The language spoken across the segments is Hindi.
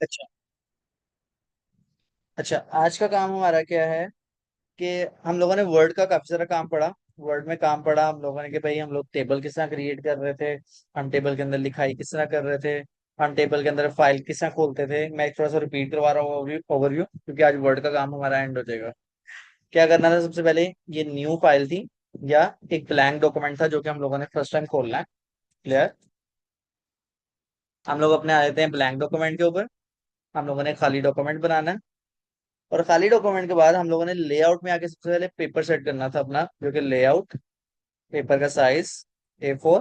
अच्छा। अच्छा, आज का काम हमारा क्या है कि हम लोगों ने वर्ड का काफी सारा काम पढ़ा। वर्ड में काम पढ़ा हम लोगों ने कि भाई हम लोग टेबल किस तरह क्रिएट कर रहे थे, हम टेबल के अंदर लिखाई किस तरह कर रहे थे, हम टेबल के अंदर फाइल किस तरह खोलते थे। मैं एक थोड़ा सा रिपीट करवा रहा हूँ ओवरव्यू, क्योंकि आज वर्ड का काम हमारा एंड हो जाएगा। क्या करना था सबसे पहले, ये न्यू फाइल थी या एक ब्लैंक डॉक्यूमेंट था जो कि हम लोगों ने फर्स्ट टाइम खोलना है। क्लियर। हम लोग अपने आ जाते हैं ब्लैंक डॉक्यूमेंट के ऊपर। हम लोगों ने खाली डॉक्यूमेंट बनाना है, और खाली डॉक्यूमेंट के बाद हम लोगों ने लेआउट में आके सबसे पहले पेपर सेट करना था अपना, जो कि लेआउट, पेपर का साइज A4,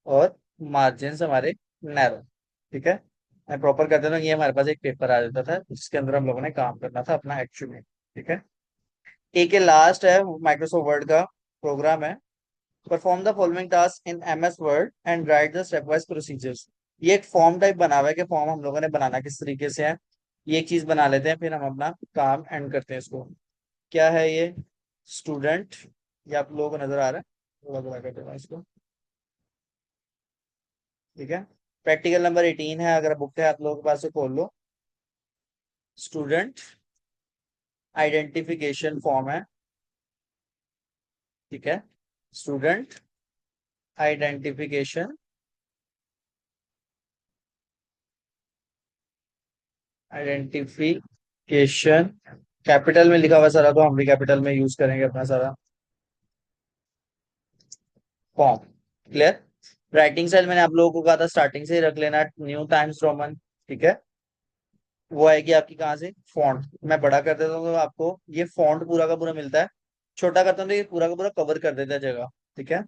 और मार्जिन हमारे नैरो। ठीक है। मैं प्रॉपर कर देता हूँ, ये हमारे पास एक पेपर आ जाता था जिसके अंदर हम लोगों ने काम करना था अपना एक्चुअली। ठीक है। एक के लास्ट है माइक्रोसॉफ्ट वर्ड का प्रोग्राम है, perform the following task in MS word and right the step wise procedures. ये एक फॉर्म टाइप बना हुआ है कि फॉर्म हम लोगों ने बनाना किस तरीके से है। ये एक चीज बना लेते हैं, फिर हम अपना काम एंड करते हैं इसको। क्या है ये? स्टूडेंट। ये आप लोगों को नजर आ रहा है? थोड़ा बड़ा कर देना इसको। ठीक है। प्रैक्टिकल नंबर 18 है, अगर बुक है आप लोगों के पास तो खोल लो। स्टूडेंट आइडेंटिफिकेशन फॉर्म है। ठीक है। स्टूडेंट आइडेंटिफिकेशन, आइडेंटिफिकेशन कैपिटल में लिखा हुआ सारा, तो हम भी कैपिटल में यूज करेंगे अपना सारा फॉर्म। क्लियर। राइटिंग स्टाइल मैंने आप लोगों को कहा था स्टार्टिंग से ही रख लेना, न्यू टाइम्स रोमन। ठीक है। वो आएगी आपकी कहाँ से? फॉन्ट। मैं बड़ा कर देता हूँ तो आपको ये फॉन्ट पूरा का पूरा मिलता है। छोटा करता हूँ तो ये पूरा का पूरा कवर कर देता है जगह। ठीक है।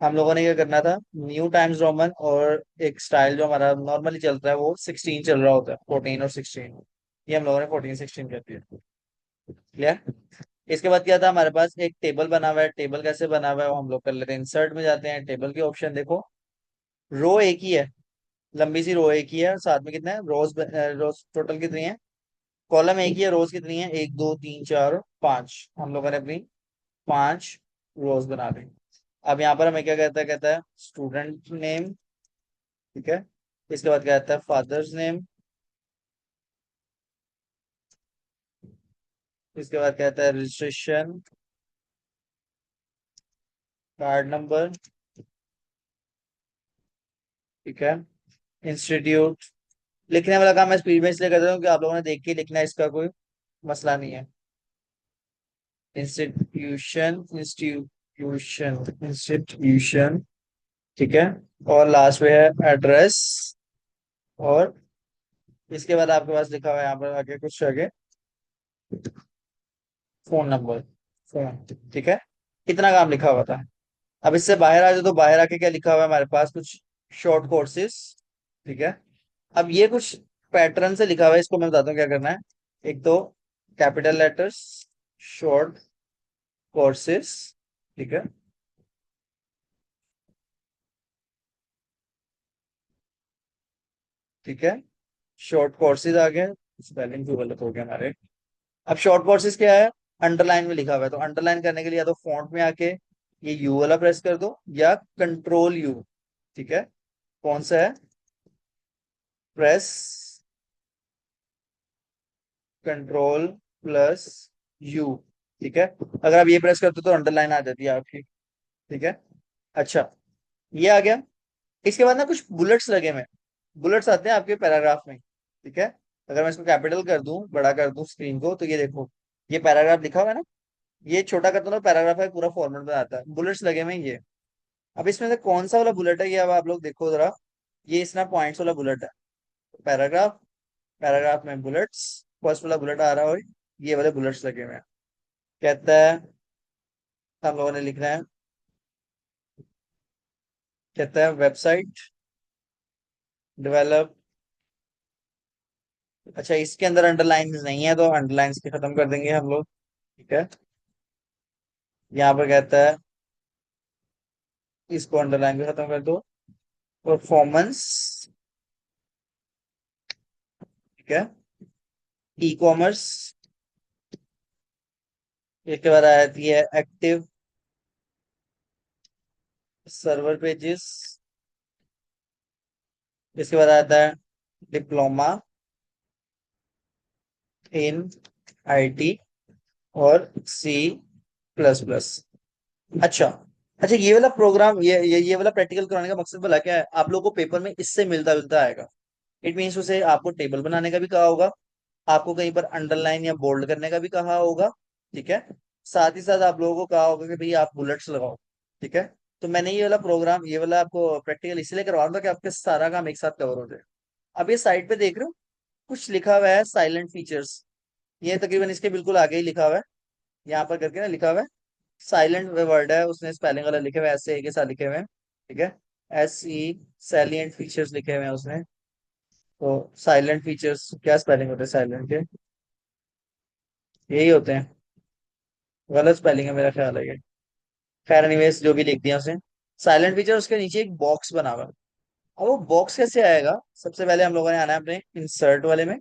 हम लोगों ने ये करना था न्यू टाइम्स रोमन, और एक स्टाइल जो हमारा नॉर्मली चलता है वो 16 चल रहा होता है, 14 और 16। ये हम लोगों ने 14 16 कर दिया। क्लियर। इसके बाद क्या था हमारे पास, एक टेबल बना हुआ है। टेबल कैसे बना हुआ है वो हम लोग कर लेते हैं। इंसर्ट में जाते हैं, टेबल के ऑप्शन देखो। रो एक ही है, लंबी सी रो एक ही है, और साथ में कितने हैं रोज? रोज टोटल कितनी है? कॉलम एक ही है, रोज कितनी है? 1 2 3 4 5। हम लोगों ने अपनी 5 रोज बना दी। अब यहाँ पर हमें क्या कहता है? कहता है स्टूडेंट नेम। ठीक है। इसके बाद क्या कहता है? Father's name. इसके बाद कहता है रजिस्ट्रेशन कार्ड नंबर। ठीक है। इंस्टीट्यूट। लिखने वाला काम मैं स्पीड में इसलिए कर रहा हूँ कि आप लोगों ने देख के लिखना है, इसका कोई मसला नहीं है। Institution, institution, institution. ठीक है। और लास्ट में है एड्रेस। और इसके बाद आपके पास लिखा हुआ है यहाँ पर आगे कुछ आगे, फोन नंबर, फोन। ठीक है। कितना काम लिखा हुआ था। अब इससे बाहर आ जाओ, तो बाहर आके क्या लिखा हुआ है हमारे पास? कुछ शॉर्ट कोर्सेस। ठीक है। अब ये कुछ पैटर्न से लिखा हुआ है, इसको मैं बताता हूँ क्या करना है। एक तो कैपिटल लेटर्स, शॉर्ट कोर्सेस। ठीक है। ठीक है। शॉर्ट कोर्सेज आ गए। स्पेलिंग भी गलत हो गया हमारे। अब शॉर्ट कोर्सेज क्या है? अंडरलाइन में लिखा हुआ है, तो अंडरलाइन करने के लिए या तो फॉन्ट में आके ये यू वाला प्रेस कर दो, या कंट्रोल U। ठीक है। कौन सा है? प्रेस कंट्रोल+U। ठीक है। अगर आप ये प्रेस करते हो तो अंडरलाइन आ जाती है आपकी। ठीक है। अच्छा, ये आ गया। इसके बाद ना कुछ बुलेट्स लगे हुए हैं। बुलेट्स आते हैं आपके पैराग्राफ में। ठीक है। अगर मैं इसको कैपिटल कर दूं, बड़ा कर दूं स्क्रीन को, तो ये देखो, ये पैराग्राफ लिखा हुआ है ना। ये छोटा करता हूं तो पैराग्राफ है पूरा फॉर्मेट में आता है, बुलेट्स लगे हुए हैं ये। अब इसमें से कौन सा वाला बुलेट है ये अब आप लोग देखो जरा। ये इसना पॉइंट्स वाला बुलेट है। पैराग्राफ, पैराग्राफ में बुलेट्स, फर्स्ट वाला बुलेट आ रहा है, और ये वाले बुलेट्स लगे हुए हैं। कहता है हम लोगों ने लिखना है, कहता है वेबसाइट डेवलप। अच्छा, इसके अंदर अंडरलाइन नहीं है तो अंडरलाइन के खत्म कर देंगे हम लोग। ठीक है। यहाँ पर कहता है इसको अंडरलाइन भी खत्म कर दो। परफॉर्मेंस। ठीक है। E commerce. इसके बाद आ जाती है एक्टिव सर्वर पेजेस। इसके बाद आता है डिप्लोमा। इन IT और C++। अच्छा। अच्छा, ये वाला प्रोग्राम, ये वाला प्रैक्टिकल कराने का मकसद भला क्या है? आप लोगों को पेपर में इससे मिलता जुलता आएगा। इट मीन्स उसे आपको टेबल बनाने का भी कहा होगा, आपको कहीं पर अंडरलाइन या बोल्ड करने का भी कहा होगा। ठीक है। साथ ही साथ आप लोगों को कहा होगा कि भाई आप बुलेट्स लगाओ। ठीक है। तो मैंने ये वाला प्रोग्राम, ये वाला आपको प्रैक्टिकल इसलिए करवा रहा था कि आपके सारा काम एक साथ कवर हो जाए। अब ये साइड पे देख रहे हो, कुछ लिखा हुआ है साइलेंट फीचर्स। ये तकरीबन इसके बिल्कुल आगे ही लिखा हुआ है, यहाँ पर करके ना लिखा हुआ है साइलेंट वर्ड है, उसने स्पेलिंग वाला लिखे हुए ऐसे एक के साथ लिखे हुए हैं। ठीक है। SE सैलिएंट फीचर्स लिखे हुए हैं उसने। तो साइलेंट फीचर्स क्या स्पेलिंग होते हैं साइलेंट के? यही होते हैं। गलत स्पेलिंग है मेरा ख्याल है ये। खैर एनीवेज, जो भी लिख दिया उसने। साइलेंट फीचर, उसके नीचे एक बॉक्स बना हुआ है। अब वो बॉक्स कैसे आएगा? सबसे पहले हम लोगों ने आना है अपने इंसर्ट वाले में।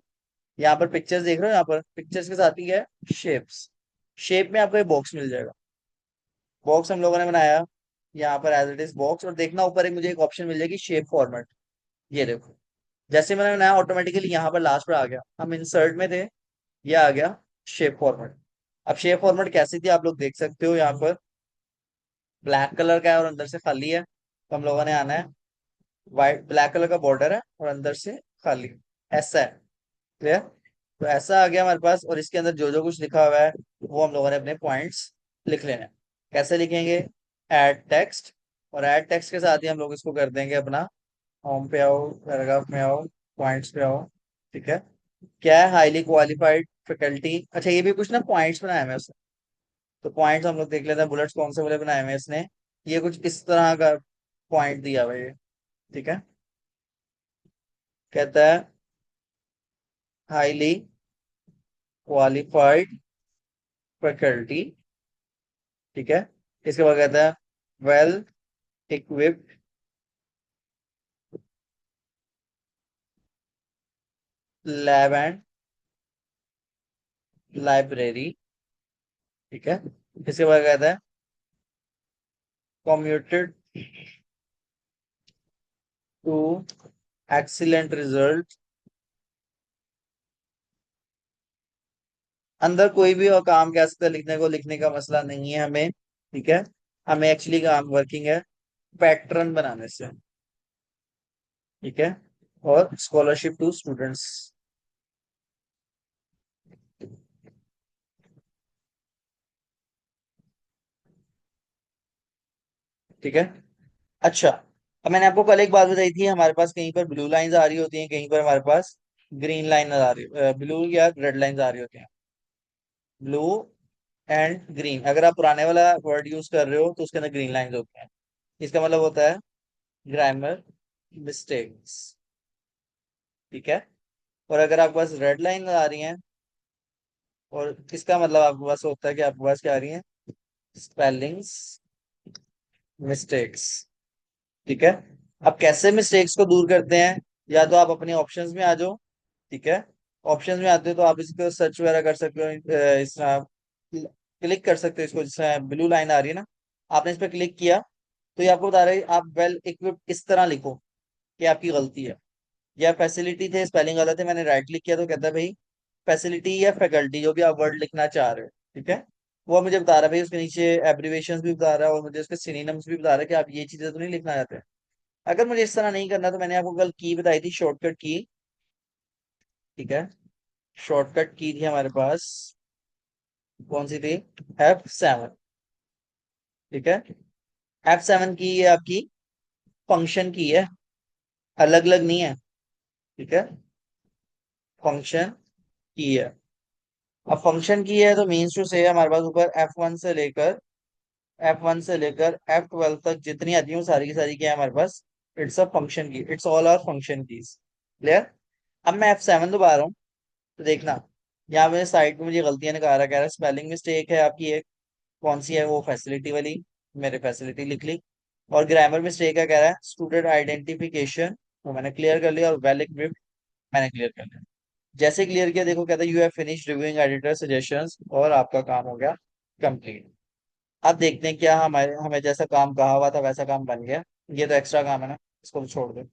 यहाँ पर पिक्चर्स देख रहे हो, यहाँ पर पिक्चर्स के साथ ही है शेप्स। शेप में आपको एक बॉक्स मिल जाएगा। बॉक्स हम लोगों ने बनाया यहाँ पर एज इट इज बॉक्स, और देखना ऊपर एक मुझे एक ऑप्शन मिल जाएगी शेप फॉर्मेट। ये देखो, जैसे मैंने बनाया ऑटोमेटिकली यहाँ पर लास्ट पर आ गया, हम इंसर्ट में थे, ये आ गया शेप फॉर्मेट। अब शेप फॉर्मेट कैसी थी आप लोग देख सकते हो, यहाँ पर ब्लैक कलर का है और अंदर से खाली है। तो हम लोगों ने आना है, वाइट ब्लैक कलर का बॉर्डर है और अंदर से खाली, ऐसा है। क्लियर? तो ऐसा आ गया हमारे पास, और इसके अंदर जो जो कुछ लिखा हुआ है वो हम लोगों ने अपने पॉइंट्स लिख लेने हैं। कैसे लिखेंगे? ऐड टेक्स्ट, और ऐड टेक्स्ट के साथ ही हम लोग इसको कर देंगे अपना, होम पे आओ, पैराग्राफ में आओ, पॉइंट्स पे आओ। ठीक है। क्या है? Highly qualified faculty. अच्छा, ये भी कुछ ना पॉइंट्स बनाए हुए हैं उसने। तो पॉइंट्स हम लोग देख लेते हैं, बुलेट्स कौन से वाले बनाए हुए हैं इसने। ये कुछ इस तरह का पॉइंट दिया हुआ है ये। ठीक है। कहता है हाईली क्वालिफाइड फैकल्टी। ठीक है। इसके बाद कहता है well equipped lab and library. ठीक है। इसके बाद कहता है कम्यूटेड टू एक्सीलेंट रिजल्ट। अंदर कोई भी और काम कह सकते हैं, लिखने को, लिखने का मसला नहीं है हमें। ठीक है। हमें एक्चुअली काम वर्किंग है पैटर्न बनाने से। ठीक है। और स्कॉलरशिप टू स्टूडेंट्स। ठीक है। अच्छा, अब मैंने आपको कल एक बात बताई थी, हमारे पास कहीं पर ब्लू लाइंस आ रही होती हैं, कहीं पर हमारे पास ग्रीन लाइन आ रही, ब्लू या रेड लाइंस आ रही होती हैं। ब्लू एंड ग्रीन, अगर आप पुराने वाला वर्ड यूज कर रहे हो तो उसके अंदर ग्रीन लाइंस होते हैं। इसका मतलब होता है ग्रामर मिस्टेक्स। ठीक है। और अगर आपके पास रेड लाइन आ रही हैं, और इसका मतलब आपके पास होता है कि आपके पास क्या आ रही है? Spellings mistakes. ठीक है। अब कैसे मिस्टेक्स को दूर करते हैं? या तो आप अपने ऑप्शंस में आ जाओ। ठीक है। ऑप्शंस में आते हो तो आप इसको सर्च वगैरह कर सकते हो, इस क्लिक कर सकते हो इसको, जैसे ब्लू लाइन आ रही है ना, आपने इस पर क्लिक किया तो ये आपको बता रहा है आप वेल इक्विप्ड इस तरह लिखो कि आपकी गलती है। या फैसिलिटी थे, स्पेलिंग गलत है, मैंने राइट क्लिक किया तो कहता है भाई फैसिलिटी या फैकल्टी, जो भी आप वर्ड लिखना चाह रहे हो। ठीक है। वो मुझे बता रहा है भाई, उसके नीचे एब्रिवेशंस भी बता रहा है और मुझे उसके सिनोनिम्स भी बता रहा है कि आप ये चीजें तो नहीं लिखना चाहते। अगर मुझे इस तरह नहीं करना तो मैंने आपको कल की बताई थी, शॉर्टकट की। ठीक है। शॉर्टकट की थी हमारे पास, कौन सी थी? F7। ठीक है। F7 की ये आपकी फंक्शन की है, अलग अलग नहीं है। ठीक है। फंक्शन की है। अब फंक्शन की है तो मीन्स टू से हमारे पास ऊपर F1 से लेकर F12 तक जितनी आती है वो सारी की सारी क्या है हमारे पास? It's a function key, it's all are function keys. Clear? अब मैं F7 दोबारा रहा हूँ, तो देखना यहाँ मेरे साइड पे मुझे गलतियां ने कहा रहा है, स्पेलिंग मिस्टेक है आपकी एक। कौन सी है वो? फैसिलिटी वाली, मैंने फैसिलिटी लिख ली। और ग्रामर मिस्टेक है, कह रहा है स्टूडेंट आइडेंटिफिकेशन, वो मैंने क्लियर कर लिया, और वेल इक्विप्ड मैंने क्लियर कर लिया। जैसे क्लियर किया देखो, कहता है you have finish reviewing editor suggestions, और आपका काम हो गया कंप्लीट। अब देखते हैं क्या हमारे हमें जैसा काम कहा हुआ था वैसा काम बन गया। ये तो एक्स्ट्रा काम है ना, इसको तो छोड़ दो।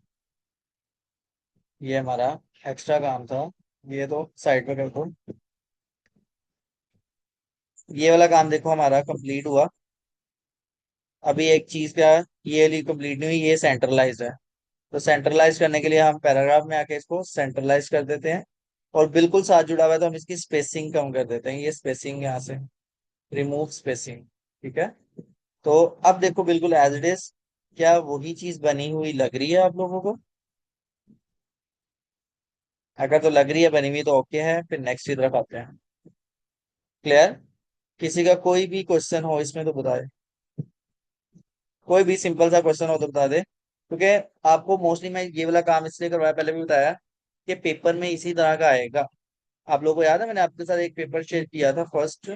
ये हमारा एक्स्ट्रा काम था, ये तो साइड पे कर दो। ये वाला काम देखो हमारा कंप्लीट हुआ। अभी एक चीज क्या है, ये वाली कंप्लीट नहीं हुई, ये सेंट्रलाइज है। तो सेंट्रलाइज करने के लिए हम पैराग्राफ में आके इसको सेंट्रलाइज कर देते हैं। और बिल्कुल साथ जुड़ा हुआ है तो हम इसकी स्पेसिंग कम कर देते हैं, ये स्पेसिंग यहाँ से रिमूव स्पेसिंग। ठीक है। तो अब देखो बिल्कुल एज इट इज, क्या वही चीज बनी हुई लग रही है आप लोगों को? अगर तो लग रही है बनी हुई तो ओके है, फिर नेक्स्ट की तरफ आते हैं। क्लियर? किसी का कोई भी क्वेश्चन हो इसमें तो बताए, कोई भी सिंपल सा क्वेश्चन हो तो बता दे, क्योंकि आपको मोस्टली मैं ये वाला काम इसलिए करवाया, पहले भी बताया कि पेपर में इसी तरह का आएगा। आप लोगों को याद है मैंने आपके साथ एक पेपर शेयर किया था फर्स्ट,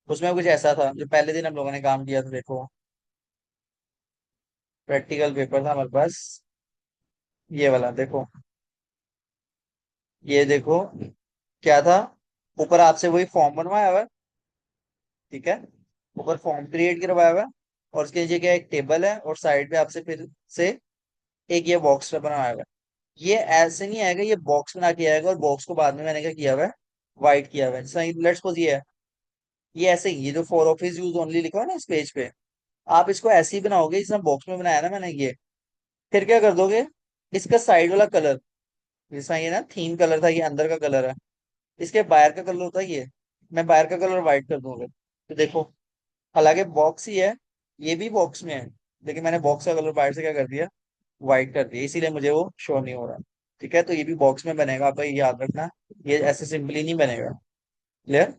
उसमें कुछ ऐसा था जो पहले दिन हम लोगों ने काम किया था। देखो प्रैक्टिकल पेपर था हमारे पास, ये वाला देखो, ये देखो क्या था। ऊपर आपसे वही फॉर्म बनवाया हुआ है, ठीक है, ऊपर फॉर्म क्रिएट करवाया हुआ है, और उसके नीचे क्या है, एक टेबल है, और साइड पे आपसे फिर से एक ये बॉक्स बनाया हुआ है। ये ऐसे नहीं आएगा, ये बॉक्स बना के आएगा, और बॉक्स को बाद में मैंने क्या किया हुआ है, वाइट किया हुआ है। जैसे लेट्स सपोज ये है, ये ऐसे ही, ये जो फॉर ऑफिस यूज ओनली लिखा है ना इस पेज पे, आप इसको ऐसे ही बनाओगे जिस बॉक्स में बनाया ना मैंने ये। फिर क्या कर दोगे, इसका साइड वाला कलर, जैसा ये ना थीम कलर था, ये अंदर का कलर है, इसके बाहर का कलर होता है ये, मैं बाहर का कलर व्हाइट कर दूंगा। तो देखो, हालांकि बॉक्स ही है, ये भी बॉक्स में है, लेकिन मैंने बॉक्स का कलर बाहर से क्या कर दिया, व्हाइट कर दिया, इसीलिए मुझे वो शो नहीं हो रहा। ठीक है, तो ये भी बॉक्स में बनेगा, आपका ये याद रखना, ये ऐसे सिंपली नहीं बनेगा। क्लियर?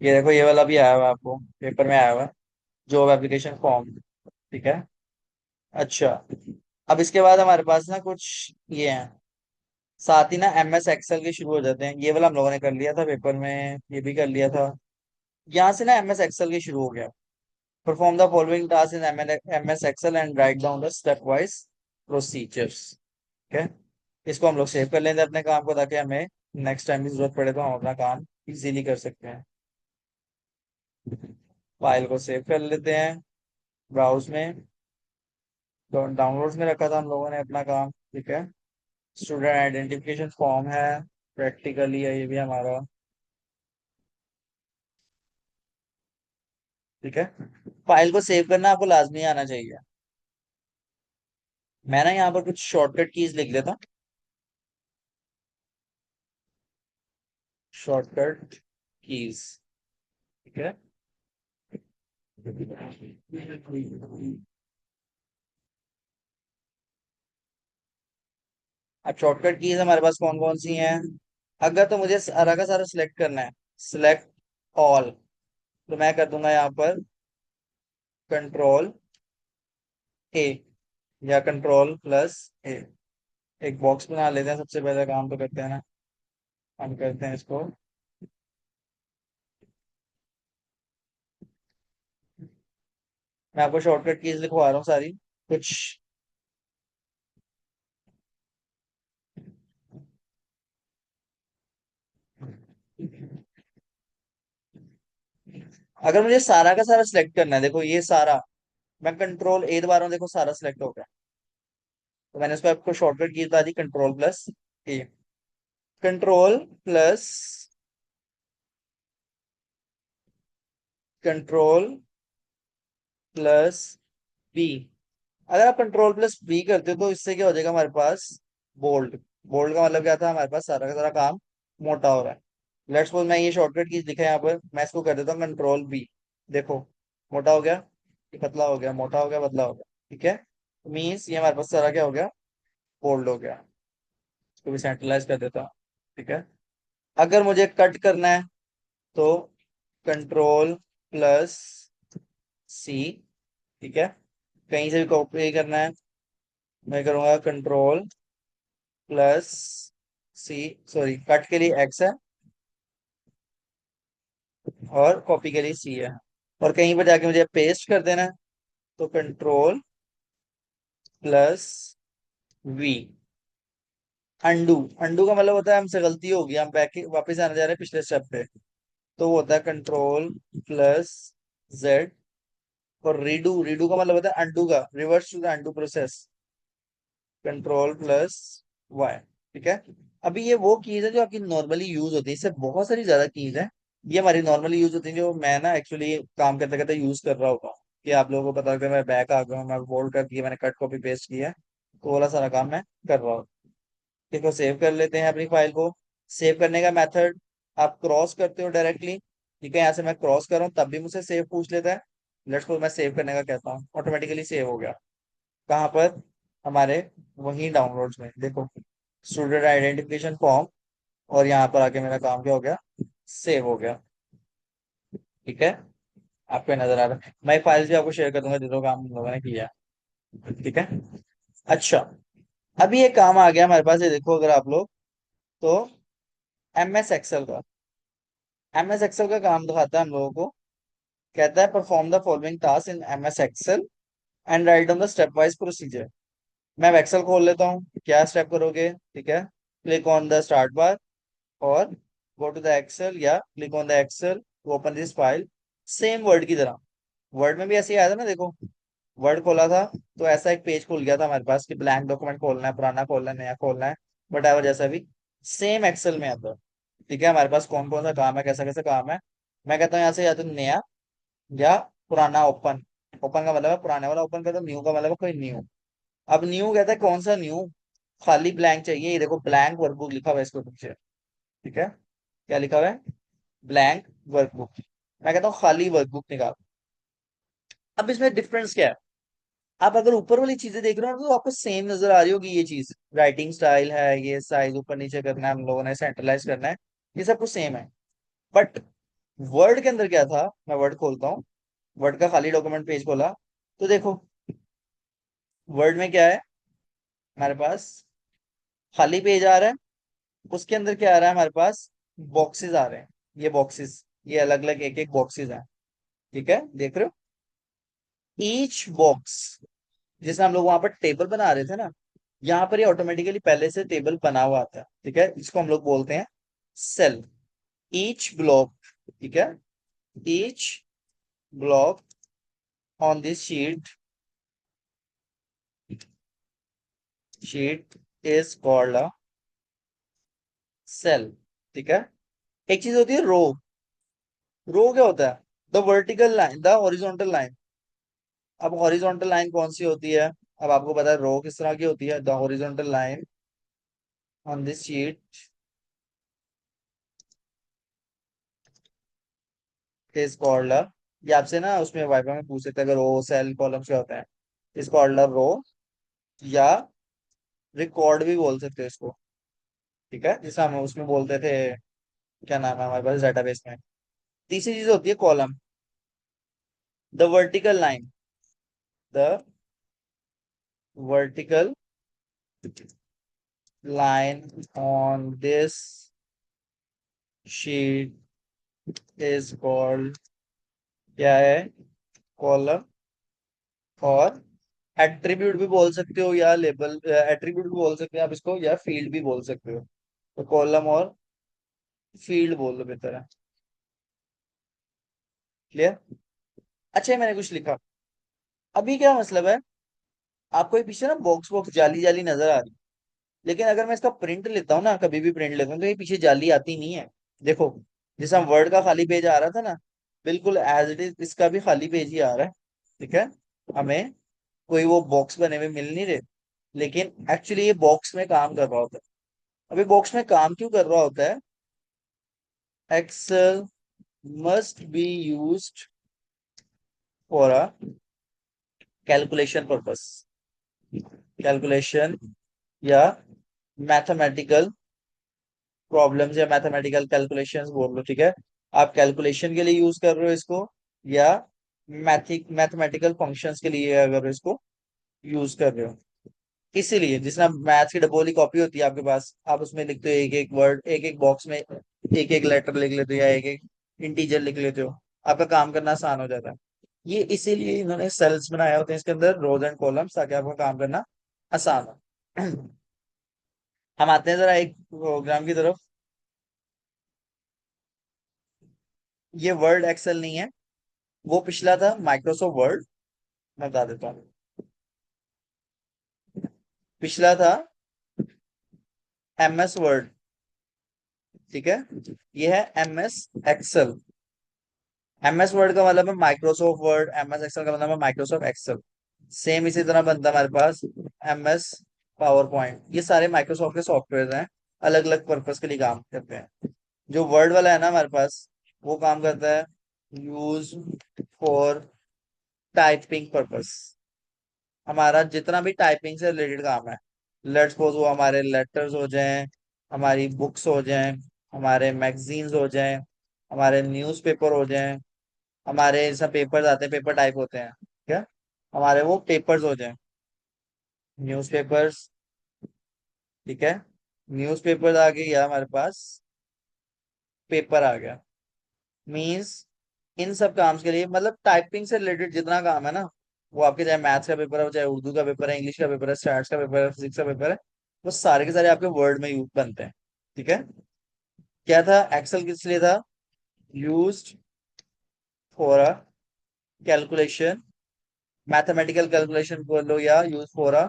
ये देखो ये वाला भी आया हुआ है आपको पेपर में आया हुआ है, जॉब एप्लीकेशन फॉर्म। ठीक है। अच्छा, अब इसके बाद हमारे पास ना कुछ ये है, साथ ही ना MS एक्सेल के शुरू हो जाते हैं। ये वाला हम लोगों ने कर लिया था पेपर में, ये भी कर लिया था। यहाँ से ना MS एक्सेल के शुरू हो गया। Perform the following task in MS Excel and write down the step wise procedures. ठीक है, इसको हम लोग सेव कर लेंगे अपने काम को, ताकि हमें नेक्स्ट टाइम भी जरूरत पड़े तो हम अपना काम इजीली कर सकते हैं। फाइल को सेव कर लेते हैं ब्राउज में, डाउनलोड्स में रखा था हम लोगों ने अपना काम। ठीक है, स्टूडेंट आइडेंटिफिकेशन फॉर्म है, प्रैक्टिकली है ये भी हमारा। ठीक है, फाइल को सेव करना आपको लाजमी आना चाहिए। मैं ना यहाँ पर कुछ शॉर्टकट कीज लिख लेता हूँ। Shortcut keys. ठीक है, अब शॉर्टकट कीज हमारे पास कौन कौन सी हैं? अगर तो मुझे सारा का सारा सिलेक्ट करना है, सिलेक्ट ऑल, तो मैं कर दूंगा यहाँ पर कंट्रोल A, या कंट्रोल+A। एक बॉक्स बना लेते हैं, सबसे पहले काम तो करते हैं ना, हम करते हैं इसको। मैं आपको शॉर्टकट कीज लिखवा रहा हूँ सारी कुछ। अगर मुझे सारा का सारा सिलेक्ट करना है, देखो ये सारा, मैं कंट्रोल A दबा रहा हूँ, देखो सारा सिलेक्ट हो गया। तो मैंने इसको आपको शॉर्टकट की बता दी, कंट्रोल+A। कंट्रोल कंट्रोल+B। अगर आप कंट्रोल+B करते हो तो इससे क्या हो जाएगा हमारे पास, बोल्ड। बोल्ड का मतलब क्या था, हमारे पास सारा का सारा काम मोटा हो रहा है। लेट्स सपोज मैं ये शॉर्टकट की लिखा है यहाँ पर, मैं इसको कर देता हूँ कंट्रोल B। देखो मोटा हो गया, ये पतला हो गया, मोटा हो गया, पतला हो गया। ठीक है, मीन्स ये हमारे पास सारा क्या हो गया, बोल्ड हो गया। इसको भी सेंट्रलाइज कर देता हूँ। ठीक है, अगर मुझे कट करना है तो कंट्रोल+C। ठीक है, कहीं से भी कॉपी करना है, मैं करूंगा कंट्रोल+C। सॉरी, कट के लिए X है, और कॉपी के लिए C है। और कहीं पर जाके मुझे पेस्ट कर देना है, तो कंट्रोल+V। अंडू, अंडू का मतलब होता है हमसे गलती हो गई, हम बैक वापस आने जा रहे हैं पिछले स्टेप पे, तो वो होता है कंट्रोल+Z। और रीडू, रीडू का मतलब होता है अंडू का, reverse to the undo process, कंट्रोल+Y। ठीक है। अभी ये वो कीज है जो आपकी नॉर्मली यूज होती है, इससे बहुत सारी ज्यादा कीज है। ये हमारी नॉर्मली यूज होती है, जो मैं ना एक्चुअली काम करते करते यूज कर रहा होता हूँ, कि आप लोगों को पता है कि मैं बैक आ गया हूँ, मैं फोल्ड कर दिया, मैंने कट कॉपी पेस्ट किया है, तो वाला सारा काम मैं कर रहा हूँ। देखो सेव कर लेते हैं अपनी फाइल को। सेव करने का मेथड, आप क्रॉस करते हो डायरेक्टली, ठीक है, यहाँ से मैं क्रॉस कर रहा हूँ तब भी मुझसे सेव पूछ लेता है। लेट्स सपोज मैं सेव करने का कहता हूँ, ऑटोमेटिकली सेव हो गया। कहाँ पर? हमारे वही डाउनलोड्स में देखो, स्टूडेंट आइडेंटिफिकेशन फॉर्म, और यहाँ पर आके मेरा काम क्या हो गया, सेव हो गया। ठीक है, आपको नजर आ रहा है। मैं फाइल्स भी आपको शेयर कर दूंगा जो काम हम लोगों ने किया है। ठीक है। अच्छा, अभी ये काम आ गया हमारे पास, ये देखो अगर आप लोग, तो MS एक्सेल का, MS एक्सेल का काम दिखाता है हम लोगों को। कहता है perform the following task in MS Excel and write on the step wise procedure. मैं एक्सेल खोल लेता हूँ, क्या स्टेप करोगे, ठीक है, click on the start bar और गो टू द एक्सेल, या click on the Excel, open this file. Same Word की तरह, वर्ड में भी ऐसे ही आया था ना, देखो वर्ड खोला था तो ऐसा एक पेज खुल गया था हमारे पास कि ब्लैंक डॉक्यूमेंट खोलना है, पुराना खोलना है, नया खोलना है, बट एवर जैसा भी, सेम एक्सेल में आता है। ठीक है, हमारे पास कौन कौन सा काम है, कैसा कैसा काम है। मैं कहता हूँ यहाँ से या तो नया या पुराना ओपन। ओपन का मतलब है पुराने वाला ओपन करता हूँ, न्यू का मतलब है कोई न्यू। अब न्यू कहता है कौन सा न्यू, खाली ब्लैंक चाहिए, ये देखो ब्लैंक वर्कबुक लिखा हुआ है इसके पीछे। ठीक है, क्या लिखा हुआ है, ब्लैंक वर्कबुक। मैं कहता हूँ खाली वर्कबुक निकाल। अब इसमें डिफरेंस क्या है, आप अगर ऊपर वाली चीजें देख रहे हो ना, तो आपको सेम नजर आ रही होगी ये चीज, राइटिंग स्टाइल है, ये साइज ऊपर नीचे करना है हम लोगों ने, सेंट्रलाइज करना है, ये सब कुछ सेम है। बट वर्ड के अंदर क्या था, मैं वर्ड खोलता हूँ, वर्ड का खाली डॉक्यूमेंट पेज खोला, तो देखो वर्ड में क्या है हमारे पास, खाली पेज आ रहा है, उसके अंदर क्या आ रहा है हमारे पास, बॉक्सेस आ रहे हैं। ये बॉक्सेस, ये अलग अलग एक एक बॉक्सेस हैं। ठीक है, देख रहे हो, ईच बॉक्स, जैसे हम लोग वहां पर टेबल बना रहे थे ना, यहाँ पर ये ऑटोमेटिकली पहले से टेबल बना हुआ आता है। ठीक है, इसको हम लोग बोलते हैं सेल। ईच ब्लॉक, ठीक है, each block on this sheet is called a cell. ठीक है, एक चीज होती है रो। रो क्या होता है, the vertical line, the horizontal line. अब हॉरिजॉन्टल लाइन कौन सी होती है, अब आपको पता है रो किस तरह की होती है, the horizontal line on this sheet is called अ, ये आपसे ना उसमें वाइवा में पूछ सकते हैं, अगर रो सेल कॉलम क्या होता है, इज कॉल्ड अ रो, या रिकॉर्ड भी बोल सकते हैं इसको। ठीक है, जैसे हम उसमें बोलते थे, क्या नाम है हमारे पास डेटाबेस में। तीसरी चीज होती है column, the vertical line, the vertical line on this sheet is called, क्या है, कॉलम। और एट्रीब्यूट भी बोल सकते हो, या लेबल एट्रीब्यूट भी बोल सकते हैं आप इसको, या फील्ड भी बोल सकते हो। तो कॉलम और फील्ड बोल लो बेहतर है। क्लियर? अच्छा, ये मैंने कुछ लिखा, अभी क्या मतलब है, आपको ये पीछे ना बॉक्स बॉक्स जाली जाली नजर आ रही, लेकिन अगर मैं इसका प्रिंट लेता हूँ ना, कभी भी प्रिंट लेता हूँ, तो ये पीछे जाली आती नहीं है। देखो, जैसा वर्ड का खाली पेज आ रहा था ना, बिल्कुल एज इट इज इसका भी खाली पेज ही आ रहा है। ठीक है, हमें कोई वो बॉक्स बने हुए मिल नहीं रहे, लेकिन एक्चुअली ये बॉक्स में काम कर रहा होता है। अभी बॉक्स में काम क्यों कर रहा होता है, Excel must be used for a calculation purpose, calculation या मैथमेटिकल प्रॉब्लम्स, या मैथमेटिकल कैलकुलेशंस बोल लो। ठीक है, आप कैलकुलेशन के लिए यूज कर रहे हो इसको, या मैथमेटिकल फंक्शंस के लिए अगर इसको यूज कर रहे हो। इसीलिए जिसना मैथ्स की डबोली कॉपी होती है आपके पास, आप उसमें लिखते हो एक एक वर्ड, एक एक बॉक्स में एक एक लेटर लिख लेते हो, या एक एक इंटीजर लिख लेते हो, आपका काम करना आसान हो जाता है। ये इसीलिए इन्होंने सेल्स बनाए होते हैं इसके अंदर, रोज एंड कॉलम्स, ताकि आपका काम करना आसान हो। हम आते हैं जरा एक प्रोग्राम की तरफ। ये वर्ड एक्सेल नहीं है, वो पिछला था माइक्रोसॉफ्ट वर्ड, मैं बता देता हूँ। पिछला था MS वर्ड, ठीक है, ये है MS एक्सेल। MS वर्ड का मतलब है माइक्रोसॉफ्ट वर्ड, MS एक्सेल का मतलब है माइक्रोसॉफ्ट एक्सेल। सेम इसी तरह बनता है हमारे पास MS पावर पॉइंट। ये सारे माइक्रोसॉफ्ट के सॉफ्टवेयर हैं, अलग अलग पर्पस के लिए काम करते हैं। जो वर्ड वाला है ना हमारे पास, वो काम करता है यूज फॉर टाइपिंग पर्पस। हमारा जितना भी टाइपिंग से रिलेटेड काम है, लेट्स सपोज वो हमारे लेटर्स हो जाएं, हमारी बुक्स हो जाएं, हमारे मैगजीन्स हो जाएं, हमारे न्यूज़पेपर हो जाएं, हमारे सब पेपर्स आते हैं, पेपर टाइप होते हैं, क्या, हमारे वो पेपर्स हो जाएं, न्यूज़पेपर्स, ठीक है, न्यूज़पेपर्स आ गई या हमारे पास पेपर आ गया। मींस इन सब काम के लिए, मतलब टाइपिंग से रिलेटेड जितना काम है ना, वो आपके चाहे मैथ्स का पेपर है, चाहे उर्दू का पेपर है, इंग्लिश का पेपर है, स्टैट्स का पेपर है, फिजिक्स का पेपर है, वो सारे के सारे आपके वर्ड में यूज बनते हैं। ठीक है। क्या था एक्सेल, किस लिए था? Used for a calculation, mathematical calculation बोल लो, या use for a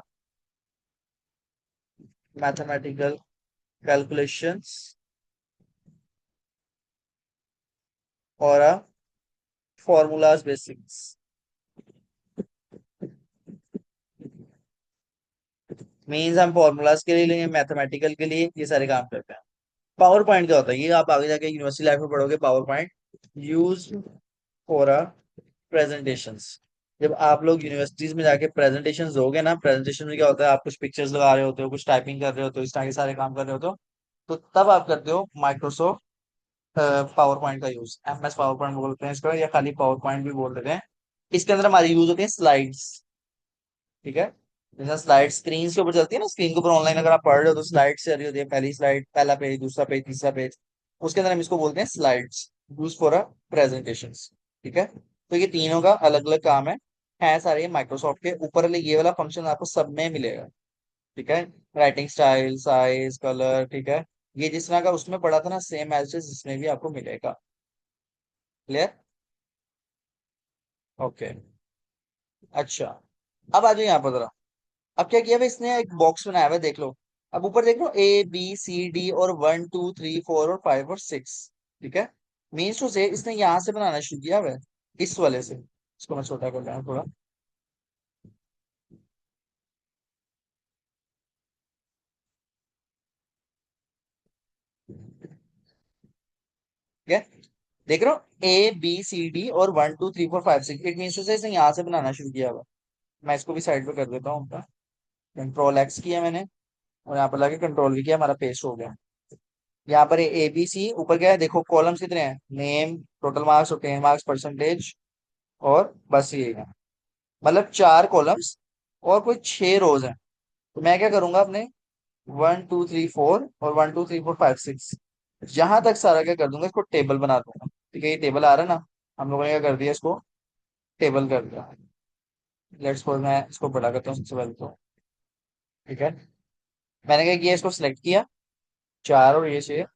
mathematical calculations और अ फॉर्मूलाज बेसिक्स। मीन्स हम फॉर्मूलाज के लिए, मैथमेटिकल के लिए ये सारे काम करते हैं। पावर पॉइंट क्या होता है, ये आप आगे जाके यूनिवर्सिटी लाइफ में पढ़ोगे। Power point use for a presentations. जब आप लोग यूनिवर्सिटीज में जाके प्रेजेंटेशंस दोगे ना, प्रेजेंटेशन में क्या होता है, आप कुछ पिक्चर्स लगा रहे होते हो, कुछ टाइपिंग कर रहे होते हो, इस तरह के सारे काम कर रहे होते हो, तो तब आप करते हो माइक्रोसॉफ्ट पावर पॉइंट का यूज। MS पावर पॉइंट बोलते हैं इसका, या खाली पावर पॉइंट भी बोल देते हैं। इसके अंदर हमारी यूज होती है स्लाइड्स, ठीक है। जैसे स्लाइड स्क्रीन के ऊपर चलती है ना, स्क्रीन के ऊपर ऑनलाइन अगर आप पढ़ रहे हो तो स्लाइड से रही होती है, पहली स्लाइड, पहला पेज, दूसरा पेज, तीसरा पेज, उसके अंदर हम इसको बोलते हैं slides, use for a presentation. ठीक है। तो ये तीनों का अलग अलग काम है सारे माइक्रोसॉफ्ट के ऊपर वाले। ये वाला फंक्शन आपको सब में मिलेगा, ठीक है। राइटिंग स्टाइल, साइज, कलर, ठीक है, ये जिस तरह का उसमें पढ़ा था ना, सेम एज इट इज इसमें भी आपको मिलेगा। क्लियर? ओके। अच्छा, अब आ जाओ यहाँ पर जरा। अब क्या किया भाई, इसने एक बॉक्स बनाया हुआ है, देख लो। अब ऊपर देख लो ABCD और 1 2 3 4 और 5 और 6, ठीक है। मीन्स टू से इसने यहाँ से बनाना शुरू किया हुआ है, इस वाले से। इसको मैं छोटा कर रहा हूँ थोड़ा, ठीक है। देख रहे हो ABCD और 1 2 3 4 5 6, इट मीन्स टू से इसने यहाँ से बनाना शुरू किया हुआ है। मैं इसको भी साइड पे कर देता हूँ अपना। Ctrl X किया मैंने, और यहाँ पर लाके कंट्रोल भी किया, हमारा पेस्ट हो गया। यहाँ पर ABC ऊपर क्या है, देखो कॉलम्स कितने हैं, name, total marks, obtain marks, percentage, और बस ये है। मतलब 4 कॉलम्स और कोई 6 रोज हैं। तो मैं क्या करूंगा अपने 1 2 3 4 और 1 2 3 4 5 6, जहां तक सारा क्या कर दूंगा, इसको टेबल बना दूंगा। ठीक है, ये टेबल आ रहा है ना, हम लोगों ने क्या कर दिया, इसको टेबल कर दिया। लेट्स सपोज मैं इसको बड़ा करता हूँ सबसे पहले तो, ठीक है। मैंने क्या किया, इसको सिलेक्ट किया, 4 और ये 6,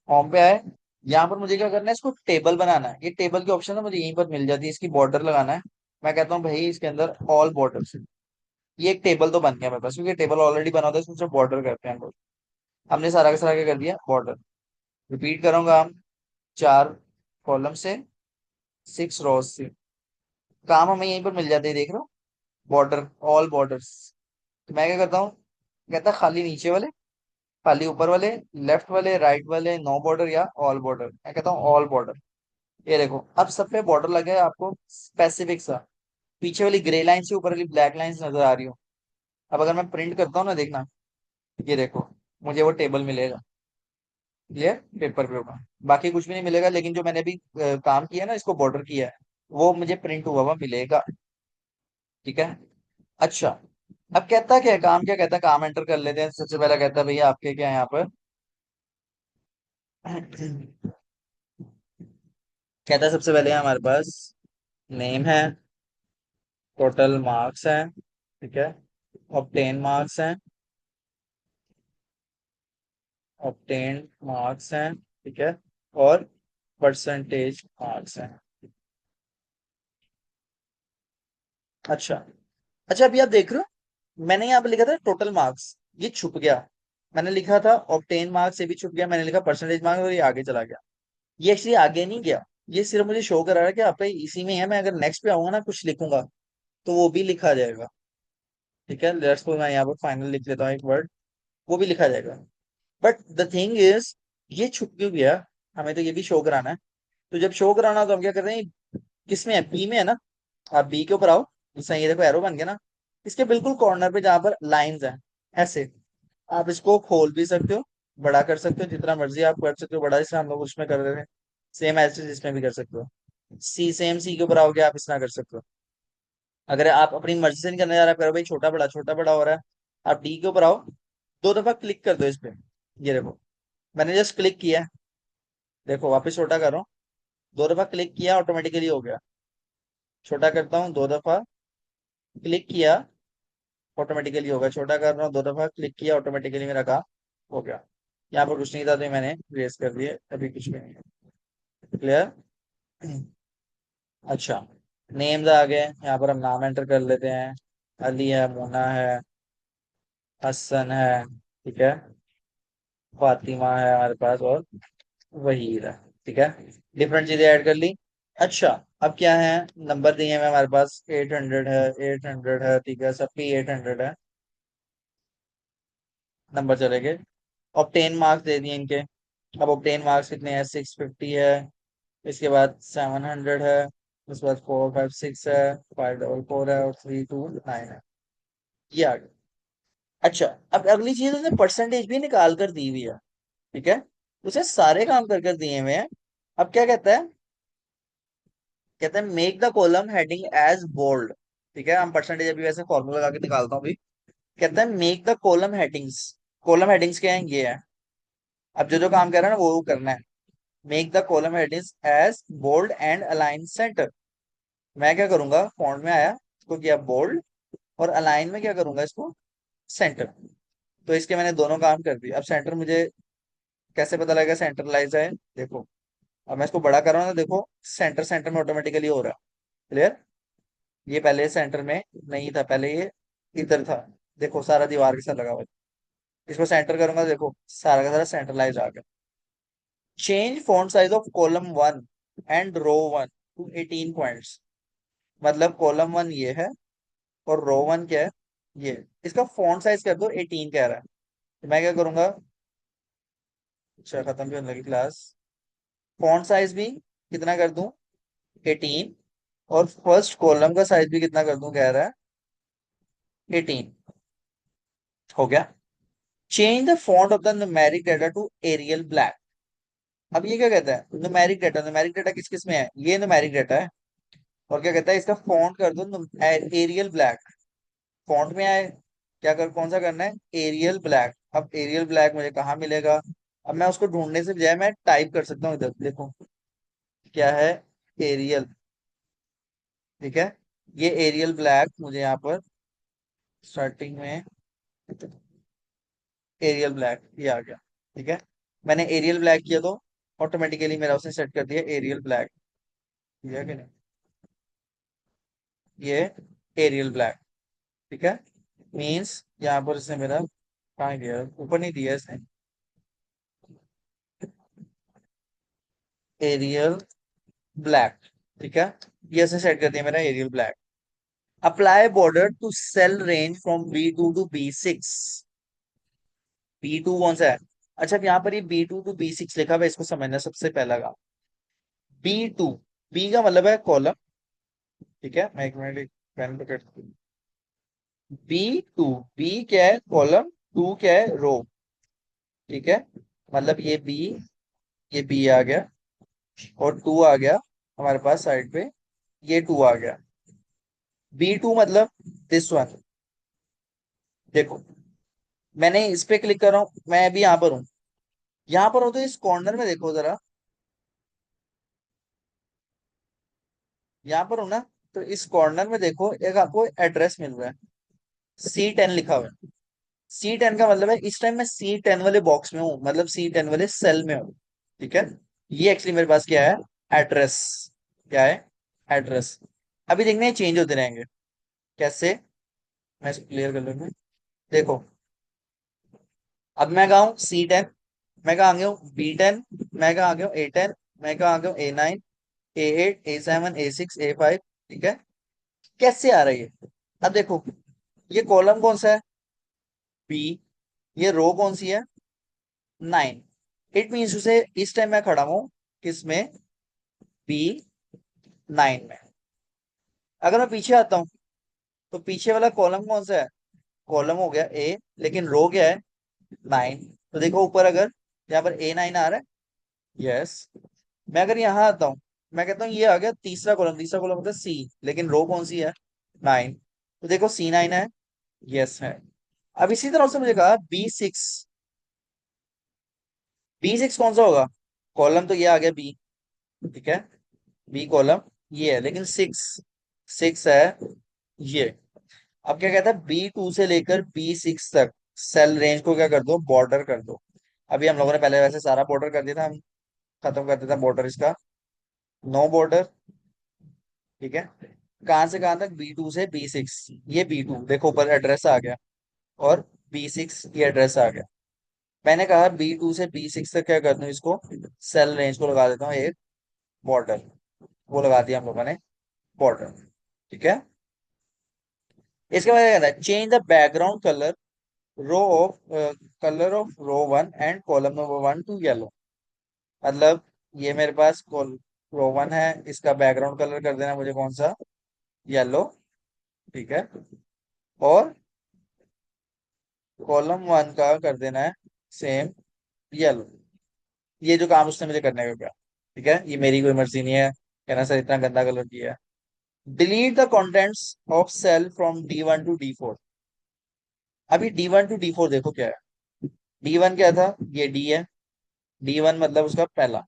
होम पे आए। यहाँ पर मुझे क्या करना है, इसको टेबल बनाना है। ये टेबल की ऑप्शन है मुझे यहीं पर मिल जाती है, इसकी बॉर्डर लगाना है। मैं कहता हूँ भाई इसके अंदर ऑल बॉर्डर। ये एक टेबल तो बन गया मेरे पास, क्योंकि टेबल ऑलरेडी बना होता है, इसमें सिर्फ बॉर्डर करते हैं हम लोग। हमने सारा का सारा क्या कर दिया, बॉर्डर। रिपीट करूंगा हम, 4 कॉलम से, 6 रोज से, काम हमें यहीं पर मिल जाते हैं, देख रहे हो, बॉर्डर, ऑल बॉर्डर्स। तो मैं क्या करता हूँ, कहता खाली नीचे वाले, खाली ऊपर वाले, लेफ्ट वाले, राइट वाले, नो बॉर्डर या ऑल बॉर्डर। मैं कहता हूँ ऑल बॉर्डर। ये देखो अब सब पे बॉर्डर लगे हैं, आपको स्पेसिफिक सा। पीछे वाली ग्रे लाइन से ऊपर वाली ब्लैक लाइंस नजर आ रही हो। अब अगर मैं प्रिंट करता हूँ ना, देखना, ये देखो, मुझे वो टेबल मिलेगा, ये पेपर पे होगा। बाकी कुछ भी नहीं मिलेगा, लेकिन जो मैंने अभी काम किया ना, इसको बॉर्डर किया है, वो मुझे प्रिंट हुआ हुआ मिलेगा। ठीक है। अच्छा, अब कहता क्या है, काम क्या कहता है, काम एंटर कर लेते हैं। सबसे पहले कहता है भैया आपके क्या है यहाँ पर कहता है सबसे पहले हमारे पास नेम है, टोटल मार्क्स है, ठीक है, ऑब्टेन मार्क्स हैं, ऑब्टेन मार्क्स हैं, ठीक है, और परसेंटेज मार्क्स हैं। अच्छा, अच्छा, अभी आप देख रहे हो, मैंने यहाँ पे लिखा था टोटल मार्क्स, ये छुप गया। मैंने लिखा था ऑब्टेन मार्क्स से भी छुप गया, मैंने लिखा परसेंटेज मार्क्स और ये आगे चला गया। ये एक्चुअली आगे नहीं गया, ये सिर्फ मुझे शो करा रहा है कि आप पे इसी में है। मैं अगर नेक्स्ट पे आऊंगा ना कुछ लिखूंगा तो वो भी लिखा जाएगा। ठीक है, लेट्स सपोज मैं यहाँ पर फाइनल लिख लेता हूँ एक वर्ड, वो भी लिखा जाएगा। बट द थिंग इज, ये छुप क्यों गया? हमें तो ये भी शो कराना है। तो जब शो कराना तो हम क्या कर रहे हैं, किसमें है, बी में है ना। आप बी के ऊपर आओ, जैसे ये देखो एरो बन गया ना, इसके बिल्कुल कॉर्नर पे जहां पर लाइंस हैं, ऐसे आप इसको खोल भी सकते हो, बड़ा कर सकते हो, जितना मर्जी आप कर सकते हो बड़ा, जैसे हम लोग उसमें कर रहे थे। सेम ऐसे इसमें भी कर सकते हो। सी, सेम सी के ऊपर आओगे आप इतना कर सकते हो। अगर आप अपनी मर्जी से नहीं करने जा रहे, करो भाई छोटा बड़ा हो रहा है, आप डी के ऊपर आओ, दो दफा क्लिक कर दो इस पे। ये देखो, मैंने जस्ट क्लिक किया, देखो वापस छोटा कर रहा हूँ, दो दफा क्लिक किया ऑटोमेटिकली हो गया। छोटा करता हूँ, दो दफा क्लिक किया ऑटोमेटिकली होगा। छोटा कर रहा हूँ, दो दफा क्लिक किया ऑटोमेटिकली मेरा काम हो गया। यहाँ पर कुछ नहीं था तो मैंने रेस कर दिए, अभी कुछ भी नहीं है। क्लियर? अच्छा, नेम्स आ गए, यहाँ पर हम नाम एंटर कर लेते हैं। अली है, मोना है, हसन है, ठीक है, फातिमा है हमारे पास, और वहीद है। ठीक है, डिफरेंट चीजें ऐड कर ली। अच्छा, अब क्या है, नंबर दिए हुए हमारे पास 800 है, 800 है, ठीक है, सबकी 800 है, नंबर चले गए। ऑब्टेन मार्क्स दे दिए इनके। अब ऑब्टेन मार्क्स कितने हैं, 650 है, इसके बाद 700 है, उसके बाद 456 है, 544 है, और 329 है। ये आ गया। अच्छा, अब अगली चीज उसने परसेंटेज भी निकाल कर दी हुई है। ठीक है, उसे सारे काम कर कर दिए हुए हैं। अब क्या कहता है, कहता है make the column heading as bold. ठीक है, हम परसेंटेज अभी वैसे फॉर्मूला लगा के निकालता हूँ अभी। कहता है make the column headings. Column headings क्या है, ये है। अब जो जो काम कर रहा है ना वो करना है। Make the column headings as bold and align centre. मैं क्या करूंगा, फॉन्ट में आया, इसको किया बोल्ड, और अलाइन में क्या करूंगा, इसको सेंटर। तो इसके मैंने दोनों काम कर दिए। अब सेंटर मुझे कैसे पता लगेगा सेंट्रलाइज है, देखो। अब मैं इसको बड़ा कर रहा हूँ ना, देखो सेंटर सेंटर में ऑटोमेटिकली हो रहा है। क्लियर? ये पहले सेंटर में नहीं था, पहले ये इधर था। देखो सारा दीवार के साथ लगा हुआ है। इसको सेंटर करूंगा, देखो सारा का सारा सेंट्रलाइज आ गया। Change font size of column 1 and row 1 to 18 points. मतलब कॉलम 1 ये है, और रो 1 क्या है, ये। इसका फॉन्ट साइज कर दो 18 कह रहा है, तो मैं क्या करूंगा। अच्छा, खत्म भी होने लगी क्लास। फॉन्ट साइज भी कितना कर दूं, 18, और फर्स्ट कॉलम का साइज भी कितना कर दूं, कह रहा है 18। हो गया। Change the font of the numeric data to Arial Black. अब ये क्या कहता है, न्यूमेरिक डाटा, न्यूमेरिक डाटा किस किस में है, ये न्यूमेरिक डाटा है। और क्या कहता है, इसका फॉन्ट कर दो एरियल ब्लैक। फॉन्ट में आए, क्या कर, कौन सा करना है, एरियल ब्लैक। अब एरियल ब्लैक मुझे कहाँ मिलेगा? अब मैं उसको ढूंढने से बजाय मैं टाइप कर सकता हूँ इधर, देखो क्या है, एरियल। ठीक है, ये एरियल ब्लैक मुझे यहाँ पर स्टार्टिंग में, एरियल ब्लैक ये आ गया। ठीक है, मैंने एरियल ब्लैक किया तो ऑटोमेटिकली मेरा उसने सेट कर दिया एरियल ब्लैक। किया कि नहीं, ये एरियल ब्लैक। ठीक है, मीन्स यहाँ पर इसने मेरा कहाँ गया, ऊपर नहीं दिया इसने, एरियल ब्लैक। ठीक है, ये ऐसे सेट कर दिया मेरा Arial Black. Apply border to cell range from B2 to B6। B2 कौन सा है? अच्छा, अब यहाँ पर ये B2 टू B6 लिखा हुआ है, इसको समझना सबसे पहला काम। B2, बी का मतलब है कॉलम। ठीक है, मैं एक मिनट पेन पकड़। B2, बी क्या है, कॉलम, टू क्या है, रो। ठीक है, मतलब ये बी आ गया, और टू आ गया हमारे पास साइड पे, ये टू आ गया। B2 मतलब दिस वन। देखो, मैंने इस पे क्लिक कर रहा हूँ, मैं अभी यहाँ पर हूँ, यहाँ पर हूँ, तो इस कॉर्नर में देखो जरा, यहाँ पर हूँ ना, तो इस कॉर्नर में देखो एक आपको एड्रेस मिल रहा है, C10 लिखा हुआ है। C10 का मतलब है इस टाइम मैं C10 वाले बॉक्स में हूँ, मतलब C10 वाले सेल में हूँ। ठीक है, ये एक्चुअली मेरे पास क्या है, एड्रेस। क्या है, एड्रेस। अभी देखने हैं चेंज होते रहेंगे कैसे। मैं इसको क्लियर कर लूंगा, देखो अब मैं कहा हूँ C10, मैं कहा आ गया हूँ B10, मैं कहा आ गया हूँ A10, मैं कहा आ गया हूँ A9, A8, A7, A6, A5। ठीक है, कैसे आ रही है? अब देखो, ये कॉलम कौन सा है? बी। ये रो कौन सी है? 9। इट मीन्स उसे इस टाइम मैं खड़ा हूं किसमें? B9 में। अगर मैं पीछे आता हूं तो पीछे वाला कॉलम कौन सा है? कॉलम हो गया A, लेकिन रो क्या है? 9। तो देखो ऊपर, अगर यहाँ पर A9 आ रहा है, यस। मैं अगर यहाँ आता हूँ, मैं कहता हूँ ये आ गया तीसरा कॉलम, तीसरा कॉलम होता है C, लेकिन रो कौन सी है? 9। तो देखो C9 है, यस है। अब इसी तरह से मुझे कहा B6, B6 कौन सा होगा? कॉलम तो ये आ गया B, ठीक है, बी कॉलम ये है, लेकिन सिक्स, सिक्स है ये। अब क्या कहता है, B2 से लेकर B6 तक सेल रेंज को क्या कर दो? बॉर्डर कर दो। अभी हम लोगों ने पहले वैसे सारा बॉर्डर कर दिया था, हम खत्म कर देता बॉर्डर इसका। नो बॉर्डर, ठीक है। कहां से कहां तक? B2 से B6। ये B2 देखो ऊपर एड्रेस आ गया, और B6 ये एड्रेस आ गया। मैंने कहा B2 से B6 तक क्या कर दूं इसको? सेल रेंज को लगा देता हूँ एक बॉर्डर। वो लगा दिया हम लोगों ने, बॉर्डर, ठीक है। इसके बाद क्या कहता है, change the background colour row of colour of row 1 and column number 1 to yellow. मतलब ये मेरे पास रो 1 है, इसका बैकग्राउंड कलर कर देना मुझे कौन सा? येलो, ठीक है। और कॉलम 1 का कर देना है सेम, येलो। ये जो काम उसने मुझे करने को कहा, ठीक है, ये मेरी कोई मर्जी नहीं है कहना सर इतना गंदा कलर किया है। Delete the contents of cell from D1 to D4। अभी D1 to D4 देखो क्या है। D1 क्या था? ये D है, D1 मतलब उसका पहला।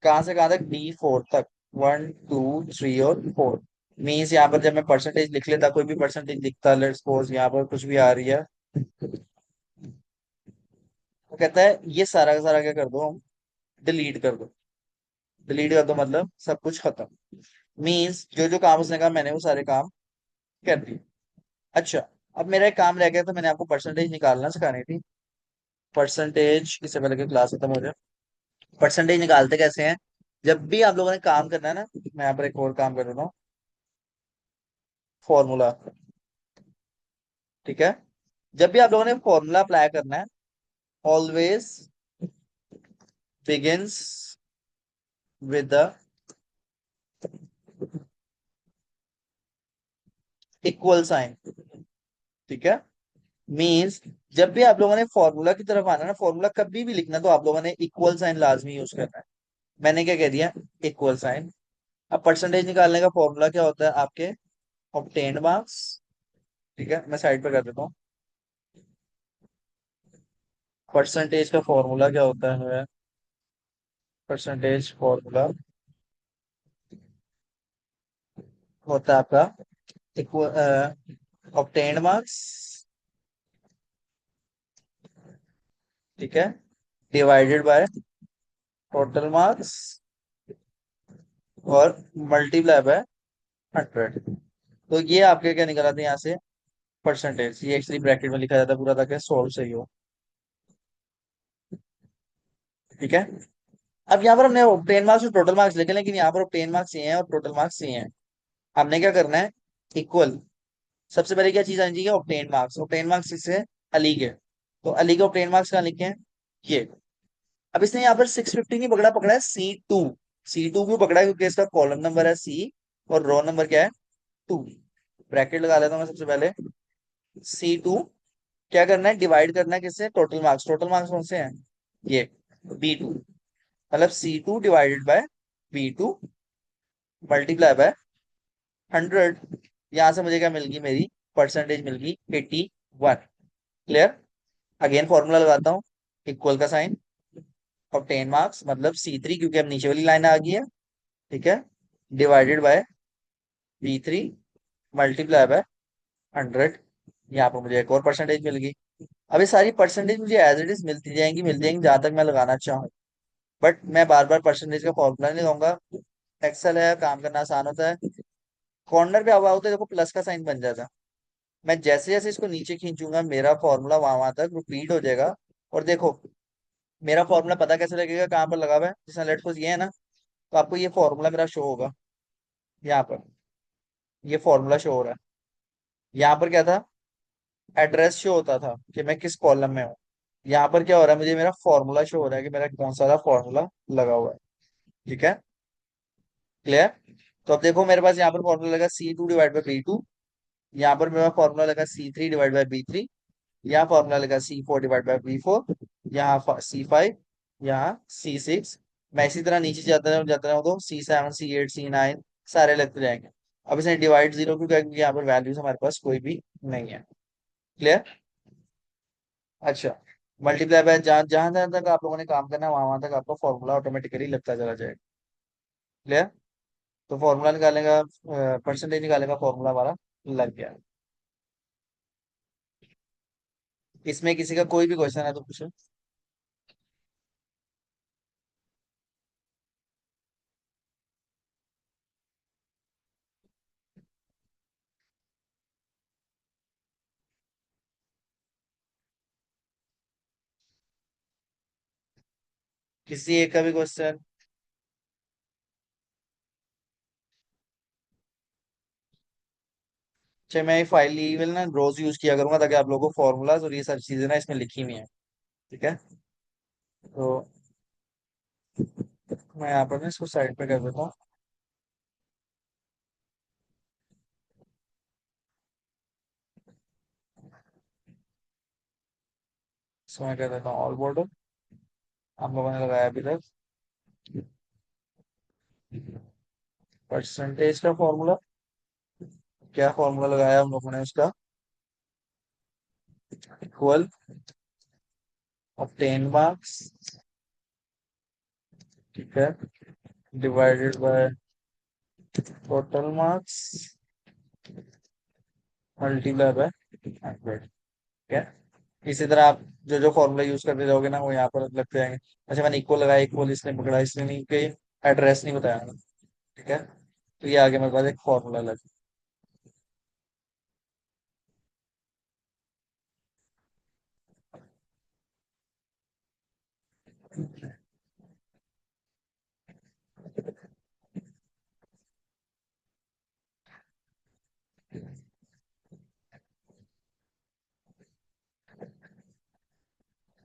कहां से कहां तक? D4 तक, 1, 2, 3 और 4। मीन्स यहाँ पर जब मैं परसेंटेज लिख लेता, कोई भी परसेंटेज लिखता, लेट्स सपोज यहाँ पर कुछ भी आ रही है, वो कहता है ये सारा का सारा क्या कर दो? हम डिलीट कर दो। डिलीट कर दो मतलब सब कुछ खत्म। मीन्स जो जो काम उसने कहा मैंने वो सारे काम कर दिए। अच्छा, अब मेरा एक काम रह गया, तो मैंने आपको परसेंटेज निकालना सिखानी थी। परसेंटेज इससे पहले कि क्लास खत्म हो जाए, परसेंटेज निकालते कैसे हैं? जब भी आप लोगों ने काम करना है ना, मैं यहाँ पर एक और काम कर देता हूँ, फॉर्मूला, ठीक है। जब भी आप लोगों ने फॉर्मूला अप्लाई करना है, always begins with the equal sign, ठीक है। मीन्स जब भी आप लोगों ने फॉर्मूला की तरफ आना है ना, फॉर्मूला कभी भी लिखना, तो आप लोगों ने इक्वल साइन लाजमी यूज करना है। मैंने क्या कह दिया? Equal sign. अब परसेंटेज निकालने का फॉर्मूला क्या होता है आपके? ऑब्टेन्ड मार्क्स, ठीक है, मैं साइड पे कर देता हूँ। परसेंटेज का फॉर्मूला क्या होता है? परसेंटेज फॉर्मूला होता है आपका इक्वल ऑब्टेन्ड मार्क्स, ठीक है, डिवाइडेड बाय टोटल मार्क्स, और मल्टीप्लाई बाय 100। तो ये आपके क्या निकल आते हैं यहाँ से? परसेंटेज। ये एक्चुअली ब्रैकेट में लिखा जाता है पूरा, ताकि सॉल्व सही हो, ठीक है। अब यहाँ पर हमने ऑब्टेन मार्क्स और टोटल मार्क्स लिखे, लेकिन यहाँ पर ऑब्टेन मार्क्स ये हैं और टोटल मार्क्स ये हैं। हमने क्या करना है? इक्वल। सबसे पहले क्या चीज आनी चाहिए? Obtain marks. ऑब्टेन मार्क्स इससे अली के, तो अली के ऑब्टेन मार्क्स कहाँ लिखे हैं? ये। अब इसने यहाँ पर 650 नहीं पकड़ा, पकड़ा है C2। C2 क्यों पकड़ा है? क्योंकि इसका कॉलम नंबर है C, और रो नंबर क्या है? 2। ब्रैकेट लगा लेता हूँ मैं सबसे पहले। C2 क्या करना है? डिवाइड करना है किससे? Total marks. टोटल मार्क्स कौन से हैं? ये B2। मतलब C2 divided by B2 multiply by 100। यहां से मुझे क्या मिल गई? मेरी परसेंटेज मिल गई 81। क्लियर? अगेन फॉर्मूला लगाता हूँ, इक्वल का साइन, ऑब्टेन मार्क्स मतलब C3, क्योंकि अब नीचे वाली लाइन आ गई है, ठीक है, divided by B3 multiply by 100। यहाँ पर मुझे एक और परसेंटेज मिल गई। अब ये सारी परसेंटेज मुझे एज इट इज मिलती जाएंगी जहां तक मैं लगाना चाहूँ। बट मैं बार बार परसेंटेज का फॉर्मूला नहीं लगाऊंगा। एक्सेल है, काम करना आसान होता है। कॉर्नर पे हुआ होता है देखो, प्लस का साइन बन जाता है। मैं जैसे जैसे इसको नीचे खींचूंगा, मेरा फॉर्मूला वहां वहां तक रिपीट हो जाएगा, और देखो, मेरा फॉर्मूला पता कैसे लगेगा कहाँ पर लगा हुआ है? जैसे लेट सपोज ये है ना, तो आपको ये फॉर्मूला मेरा शो होगा यहाँ पर। ये फॉर्मूला शो हो रहा है। यहाँ पर क्या था? एड्रेस शो होता था कि मैं किस कॉलम में हूँ। यहाँ पर क्या हो रहा है? मुझे मेरा फॉर्मूला शो हो रहा है कि मेरा कौन सा फॉर्मूला लगा हुआ है। ठीक है, क्लियर? तो अब देखो मेरे पास यहाँ पर फॉर्मूला लगा C2/B2। यहाँ पर मेरा फॉर्मूला लगा C3/B3। यहाँ फॉर्मूला लगा C4/B4। यहाँ C5। यहाँ C6। मैं इसी तरह नीचे जाता रहूँ तो C7, C8, C9 सारे लगते जाएंगे। अब इसे डिवाइड जीरो क्यों किया? क्योंकि यहाँ पर वैल्यूज हमारे पास कोई भी नहीं है। क्लियर? अच्छा, मल्टीप्लाई बाय जहां जहां जहां तक आप लोगों ने काम करना है वहां वहां तक आपका फॉर्मूला ऑटोमेटिकली लगता चला जाएगा। क्लियर? तो फॉर्मूला निकालने का, परसेंटेज निकालने का फॉर्मूला हमारा लग गया। इसमें किसी का कोई भी क्वेश्चन है तो पूछो। किसी एक का भी क्वेश्चन? अच्छा, मैं फाइल ईमेल ना रोज यूज किया करूंगा ताकि आप लोगों को फॉर्मूलाज और ये सारी चीजें ना इसमें लिखी हुई है। ठीक है, तो मैं यहाँ पर ना इसको साइड पे कर देता हूँ। इसको मैं कर देता हूँ ऑल बॉर्डर। आप लोगों ने लगाया अभी तक परसेंटेज का फॉर्मूला। क्या फॉर्मूला लगाया हम लोगों ने उसका? इक्वल ऑब्टेन मार्क्स, ठीक है, divided by total marks multiply by 100। ठीक है, इसी तरह आप जो जो फॉर्मूला यूज करते जाओगे ना वो यहाँ पर लगते जाएंगे। अच्छा, मैंने इक्वल लगाया, इक्वल इसने पकड़ा, इसने नहीं कि एड्रेस नहीं बताया मैंने। ठीक है, तो ये आगे मेरे पास एक फॉर्मूला लगा।